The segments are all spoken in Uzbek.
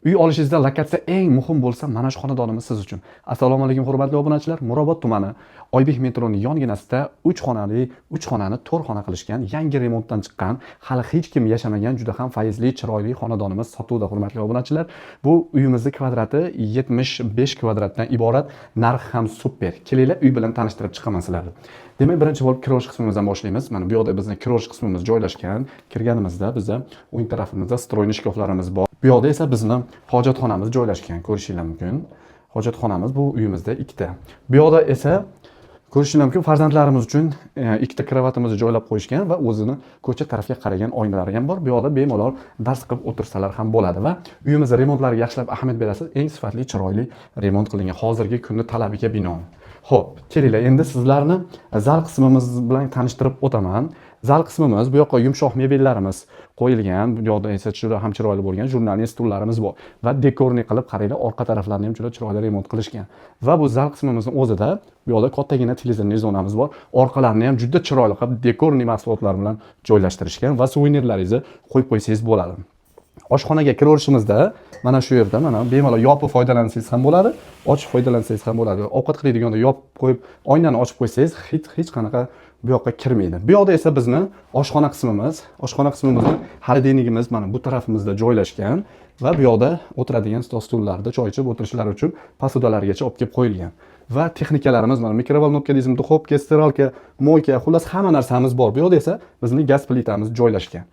Uy olishingizda lokatsiya eng muhim bo'lsa, mana shu xonadonimiz siz uchun. Assalomu alaykum hurmatli obunachilar. Mirobod tumani Oybek metroning yonginasida 3 xonali, 3 xonani 4 xona qilishgan, yangi remontdan chiqqan, hali hech kim yashamagan juda ham fayzli, chiroyli xonadonimiz sotuvda hurmatli obunachilar. Bu uyimizning kvadrati 75 kvadratdan iborat, narxi ham super. Kelinglar uy bilan tanishtirib chiqaman sizlarni. Demak, birinchi bo'lib kirosh qismimizdan boshlaymiz. Mana bu yoqda bizning kirosh qismimiz joylashgan. Kirganimizda bizda o'ng tarafimizda stroyni shkaflarimiz bor. Bu yoqda esa bizning hojatxonamiz joylashgan, ko'rishingiz mumkin. Hojatxonamiz bu uyimizda ikkita. Bu yoqda esa ko'rishingiz mumkin, farzandlarimiz uchun ikkita kravatimizni joylab qo'yishgan va o'zini ko'cha tarafga qaragan oynalari ham bor. Bu yoqda bemalol dars qilib o'tirsalar ham bo'ladi va uyimizni remontlariga yaxshilab ahamiyat berasiz. Eng sifatli, chiroyli remont qilingan hozirgi kunning talabiga binoan. Xo'p, kelinglar, endi sizlarni zal qismimiz bilan tanishtirib o'taman. Zal qismimiz, bu yoqqa yumshoq mebellarimiz qo'yilgan, bu yoqda esa juda ham chiroyli bo'lgan jurnalli stullarimiz bor va dekorni qilib qaranglar, orqa taraflarini ham juda chiroyli remont qilishgan. Va bu zal qismimizning o'zida bu yoqda kattagina televizorli zonamiz bor. Orqalarini ham juda chiroyli qilib dekorli mahsulotlar bilan joylashtirishgan va suvenirlaringizni qo'yib qo'ysangiz bo'ladi. Oshxonaga kiraverishimizda mana shu yerda mana bemalol yopib foydalansangiz ham bo'ladi, ochib foydalansangiz ham bo'ladi. Ovqat qiladigan yopib qo'yib, oynani ochib qo'ysangiz hech qanaqa bu yoqqa kirmaydi. Bu yoqda esa bizni oshxona qismimiz, xolodilnigimiz mana bu tarafimizda joylashgan va bu yoqda o'tiradigan stol-stullarda choy ichib o'tirishlari uchun posudalargacha olib kelib qo'yilgan. Va texnikalarimiz mana mikrovolnovka deysizmi, duxovka, stiralka, moyka, xullas hamma narsamiz bor. Bu yoqda esa bizning gaz plitamiz joylashgan.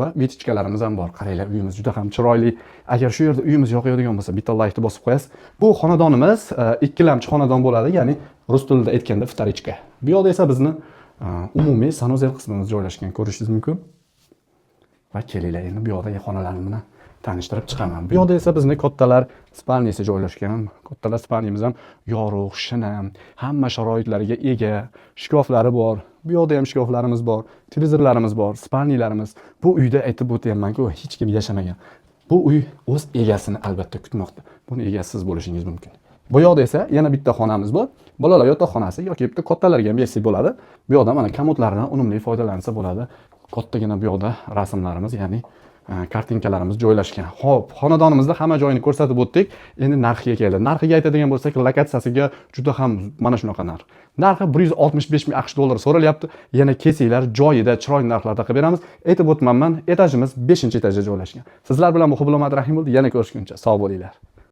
Va vitichkalarimiz ham bor. Qaranglar, uyimiz juda ham chiroyli. Agar shu yerda uyimiz yoqadigan bo'lsa, bitta laykni bosib qo'yasiz. Bu xonadonimiz ikkilamchi xonadon bo'ladi, ya'ni rus tilida aytganda vtorichka. Bu yoqda esa bizni umumiy sanuzel qismimiz joylashgan, ko'rishingiz mumkin. Va kelinglar, endi bu yoqdagi xonalarni bilan tanishtirib chiqaman. Bu yoqda esa bizning kattalar spalniyasi joylashgan. Kattalar spalniyamiz ham yorug', shinam, hamma sharoitlariga ega, shkaflari bor. Bu yoqda ham shkaflarimiz bor, televizorlarimiz bor, spalniyalarimiz. Bu uyda aytib o'tayapman-ku, hech kim yashamagan. Bu uy o'z egasini albatta kutmoqda. Buni egasi siz bo'lishingiz mumkin. Bu yoqda esa yana bitta xonamiz bor. Bolalar yotoqxonasi yoki bitta kattalarga ham bersak bo'ladi. Bu yoqda mana komodlardan unumli foydalansa bo'ladi. Kattagina bu yoqda rasmlarimiz, ya'ni kartinkalarimiz joylashgan. Xo'p, xonadonimizda hamma joyini ko'rsatib o'tdik. Endi narxiga keldi. Narxiga aytadigan bo'lsak, lokatsiyasiga juda ham mana shunaqa narx. Narxi 165 ming AQSh dollari so'ralyapti. Yana kesinglar, joyida, chiroyli narxlarda qilib beramiz. Aytib o'tmanman, etajimiz 5-etajda joylashgan. Sizlar bilan Muhibulomad Rahim bo'ldi. Yana ko'rishguncha sog' bo'linglar.